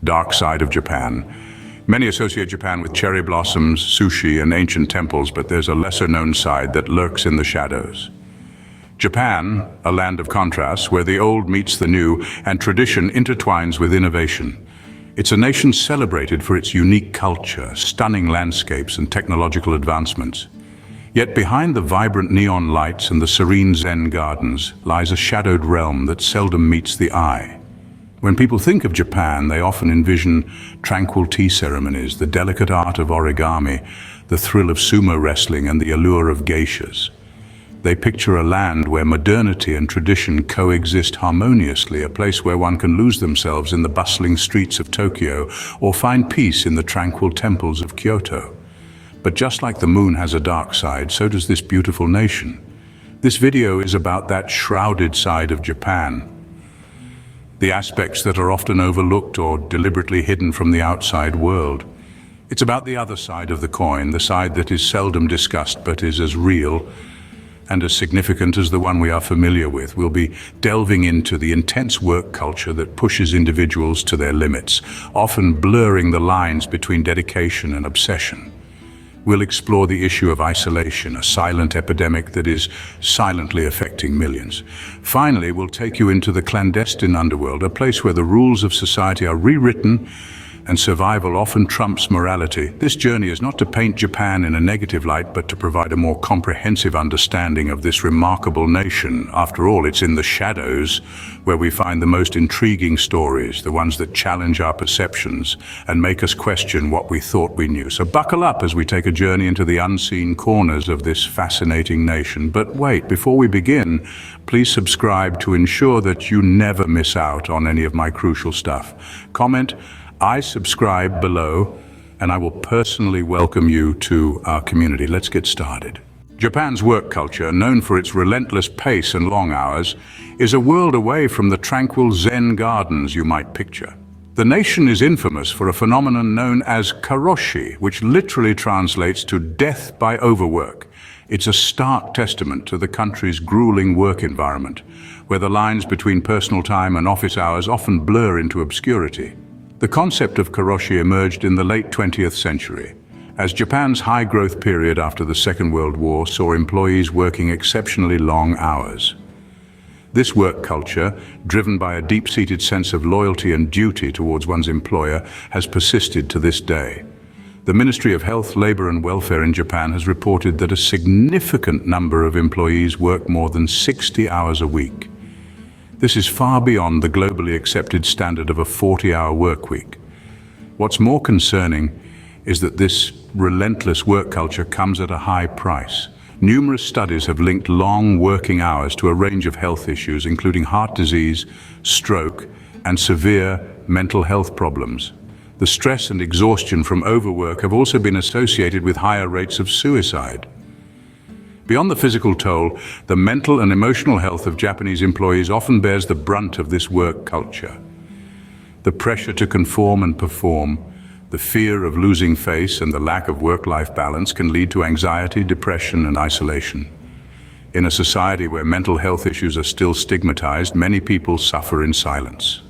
dark side of Japan. Many associate Japan with cherry blossoms, sushi, and ancient temples, but there's a lesser-known side that lurks in the shadows. Japan, a land of contrasts, where the old meets the new and tradition intertwines with innovation. It's a nation celebrated for its unique culture, stunning landscapes, and technological advancements. Yet behind the vibrant neon lights and the serene Zen gardens lies a shadowed realm that seldom meets the eye. When people think of Japan, they often envision tranquil tea ceremonies, the delicate art of origami, the thrill of sumo wrestling, and the allure of geishas. They picture a land where modernity and tradition coexist harmoniously, a place where one can lose themselves in the bustling streets of Tokyo or find peace in the tranquil temples of Kyoto. But just like the moon has a dark side, so does this beautiful nation. This video is about that shrouded side of Japan, the aspects that are often overlooked or deliberately hidden from the outside world. It's about the other side of the coin, the side that is seldom discussed but is as real and as significant as the one we are familiar with. We'll be delving into the intense work culture that pushes individuals to their limits, often blurring the lines between dedication and obsession. We'll explore the issue of isolation, a silent epidemic that is silently affecting millions. Finally, we'll take you into the clandestine underworld, a place where the rules of society are rewritten and survival often trumps morality. This journey is not to paint Japan in a negative light, but to provide a more comprehensive understanding of this remarkable nation. After all, it's in the shadows where we find the most intriguing stories, the ones that challenge our perceptions and make us question what we thought we knew. So buckle up as we take a journey into the unseen corners of this fascinating nation. But wait, before we begin, please subscribe to ensure that you never miss out on any of my crucial stuff. Comment "I subscribe" below, and I will personally welcome you to our community. Let's get started. Japan's work culture, known for its relentless pace and long hours, is a world away from the tranquil Zen gardens you might picture. The nation is infamous for a phenomenon known as karoshi, which literally translates to death by overwork. It's a stark testament to the country's grueling work environment, where the lines between personal time and office hours often blur into obscurity. The concept of karoshi emerged in the late 20th century, as Japan's high-growth period after the Second World War saw employees working exceptionally long hours. This work culture, driven by a deep-seated sense of loyalty and duty towards one's employer, has persisted to this day. The Ministry of Health, Labor and Welfare in Japan has reported that a significant number of employees work more than 60 hours a week. This is far beyond the globally accepted standard of a 40-hour work week. What's more concerning is that this relentless work culture comes at a high price. Numerous studies have linked long working hours to a range of health issues, including heart disease, stroke, and severe mental health problems. The stress and exhaustion from overwork have also been associated with higher rates of suicide. Beyond the physical toll, the mental and emotional health of Japanese employees often bears the brunt of this work culture. The pressure to conform and perform, the fear of losing face, and the lack of work-life balance can lead to anxiety, depression, and isolation. In a society where mental health issues are still stigmatized, many people suffer in silence.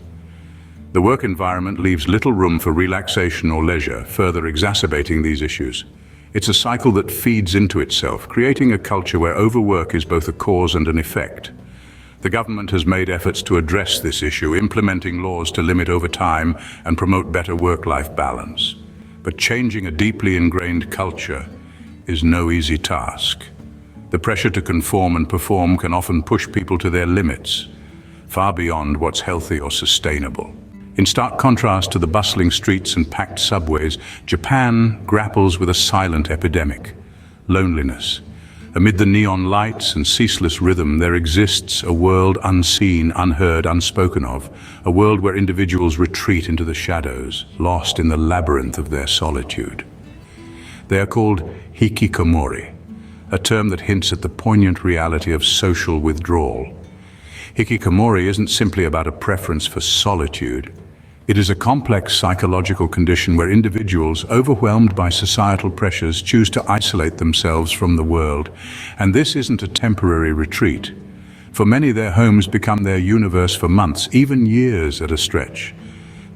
The work environment leaves little room for relaxation or leisure, further exacerbating these issues. It's a cycle that feeds into itself, creating a culture where overwork is both a cause and an effect. The government has made efforts to address this issue, implementing laws to limit overtime and promote better work-life balance. But changing a deeply ingrained culture is no easy task. The pressure to conform and perform can often push people to their limits, far beyond what's healthy or sustainable. In stark contrast to the bustling streets and packed subways, Japan grapples with a silent epidemic: loneliness. Amid the neon lights and ceaseless rhythm, there exists a world unseen, unheard, unspoken of, a world where individuals retreat into the shadows, lost in the labyrinth of their solitude. They are called hikikomori, a term that hints at the poignant reality of social withdrawal. Hikikomori isn't simply about a preference for solitude. It is a complex psychological condition where individuals, overwhelmed by societal pressures, choose to isolate themselves from the world. And this isn't a temporary retreat. For many, their homes become their universe for months, even years at a stretch.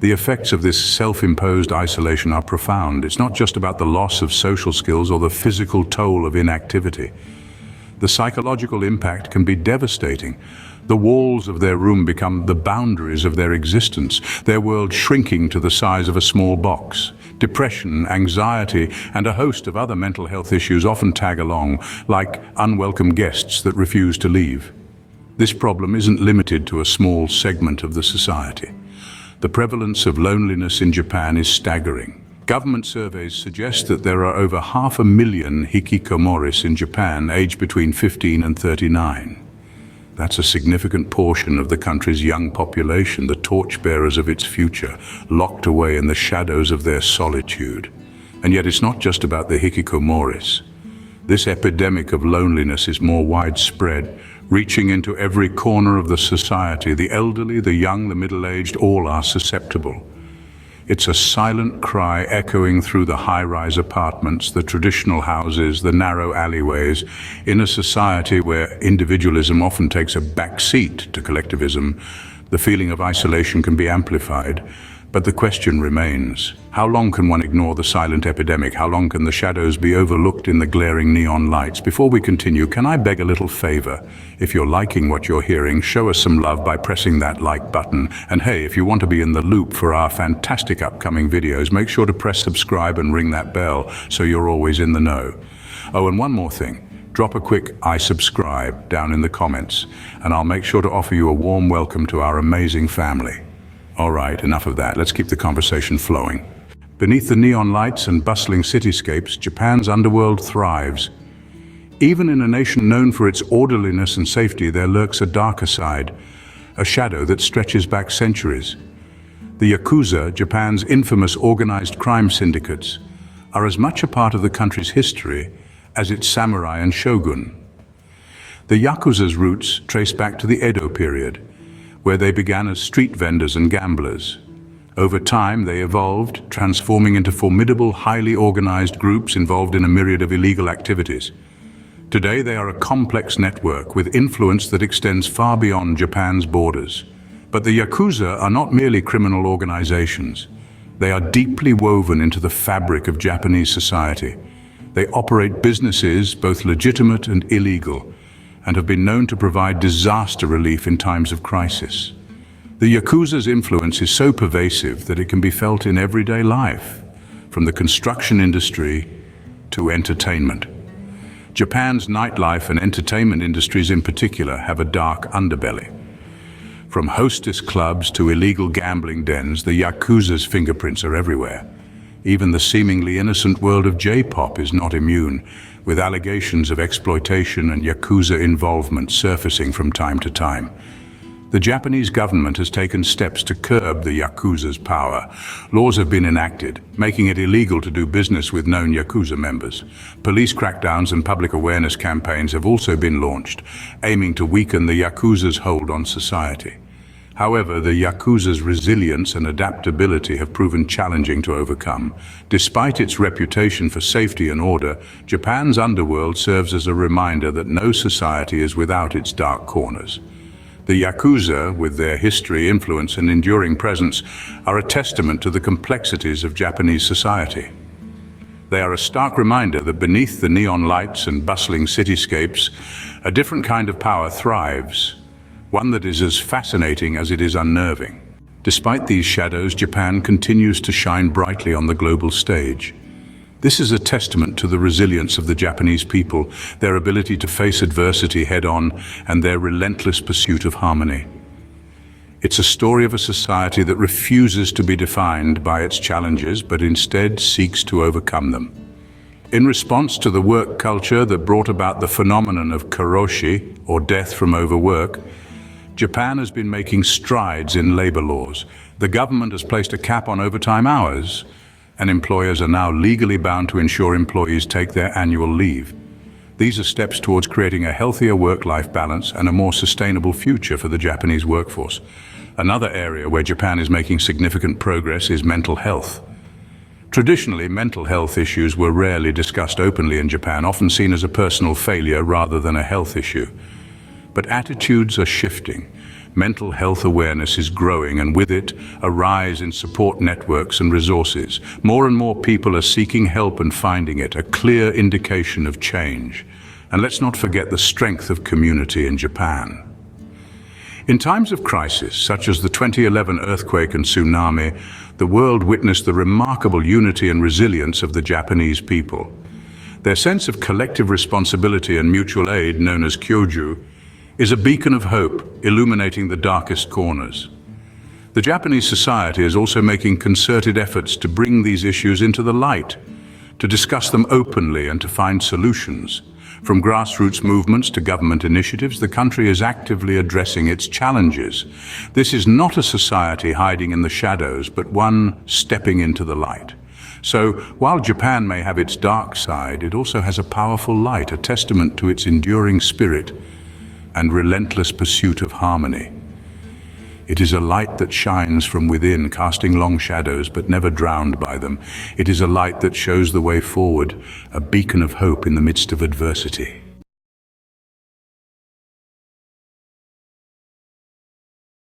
The effects of this self-imposed isolation are profound. It's not just about the loss of social skills or the physical toll of inactivity. The psychological impact can be devastating. The walls of their room become the boundaries of their existence, their world shrinking to the size of a small box. Depression, anxiety, and a host of other mental health issues often tag along, like unwelcome guests that refuse to leave. This problem isn't limited to a small segment of the society. The prevalence of loneliness in Japan is staggering. Government surveys suggest that there are over 500,000 hikikomoris in Japan aged between 15 and 39. That's a significant portion of the country's young population, the torchbearers of its future, locked away in the shadows of their solitude. And yet it's not just about the hikikomoris. This epidemic of loneliness is more widespread, reaching into every corner of the society. The elderly, the young, the middle-aged, all are susceptible. It's a silent cry echoing through the high-rise apartments, the traditional houses, the narrow alleyways, in a society where individualism often takes a back seat to collectivism. The feeling of isolation can be amplified, but the question remains, how long can one ignore the silent epidemic? How long can the shadows be overlooked in the glaring neon lights? Before we continue, can I beg a little favor? If you're liking what you're hearing, show us some love by pressing that like button. And hey, if you want to be in the loop for our fantastic upcoming videos, make sure to press subscribe and ring that bell so you're always in the know. Oh, and one more thing. Drop a quick "I subscribe" down in the comments, and I'll make sure to offer you a warm welcome to our amazing family. All right, enough of that. Let's keep the conversation flowing. Beneath the neon lights and bustling cityscapes, Japan's underworld thrives. Even in a nation known for its orderliness and safety, there lurks a darker side, a shadow that stretches back centuries. The Yakuza, Japan's infamous organized crime syndicates, are as much a part of the country's history as its samurai and shogun. The Yakuza's roots trace back to the Edo period, where they began as street vendors and gamblers. Over time, they evolved, transforming into formidable, highly organized groups involved in a myriad of illegal activities. Today, they are a complex network with influence that extends far beyond Japan's borders. But the Yakuza are not merely criminal organizations. They are deeply woven into the fabric of Japanese society. They operate businesses, both legitimate and illegal, and have been known to provide disaster relief in times of crisis. The Yakuza's influence is so pervasive that it can be felt in everyday life, from the construction industry to entertainment. Japan's nightlife and entertainment industries in particular have a dark underbelly. From hostess clubs to illegal gambling dens, the Yakuza's fingerprints are everywhere. Even the seemingly innocent world of J-pop is not immune, with allegations of exploitation and Yakuza involvement surfacing from time to time. The Japanese government has taken steps to curb the Yakuza's power. Laws have been enacted, making it illegal to do business with known Yakuza members. Police crackdowns and public awareness campaigns have also been launched, aiming to weaken the Yakuza's hold on society. However, the Yakuza's resilience and adaptability have proven challenging to overcome. Despite its reputation for safety and order, Japan's underworld serves as a reminder that no society is without its dark corners. The Yakuza, with their history, influence, and enduring presence, are a testament to the complexities of Japanese society. They are a stark reminder that beneath the neon lights and bustling cityscapes, a different kind of power thrives. One that is as fascinating as it is unnerving. Despite these shadows, Japan continues to shine brightly on the global stage. This is a testament to the resilience of the Japanese people, their ability to face adversity head-on, and their relentless pursuit of harmony. It's a story of a society that refuses to be defined by its challenges, but instead seeks to overcome them. In response to the work culture that brought about the phenomenon of karoshi, or death from overwork, Japan has been making strides in labor laws. The government has placed a cap on overtime hours, and employers are now legally bound to ensure employees take their annual leave. These are steps towards creating a healthier work-life balance and a more sustainable future for the Japanese workforce. Another area where Japan is making significant progress is mental health. Traditionally, mental health issues were rarely discussed openly in Japan, often seen as a personal failure rather than a health issue. But attitudes are shifting. mental health awareness is growing, and with it, a rise in support networks and resources. More and more people are seeking help and finding it, a clear indication of change. And let's not forget the strength of community in Japan. In times of crisis, such as the 2011 earthquake and tsunami, the world witnessed the remarkable unity and resilience of the Japanese people. Their sense of collective responsibility and mutual aid, known as kyoju, is a beacon of hope, illuminating the darkest corners. The Japanese society is also making concerted efforts to bring these issues into the light, to discuss them openly and to find solutions. From grassroots movements to government initiatives, the country is actively addressing its challenges. This is not a society hiding in the shadows, but one stepping into the light. So, while Japan may have its dark side, it also has a powerful light, a testament to its enduring spirit and relentless pursuit of harmony. It is a light that shines from within, casting long shadows but never drowned by them. It is a light that shows the way forward, a beacon of hope in the midst of adversity.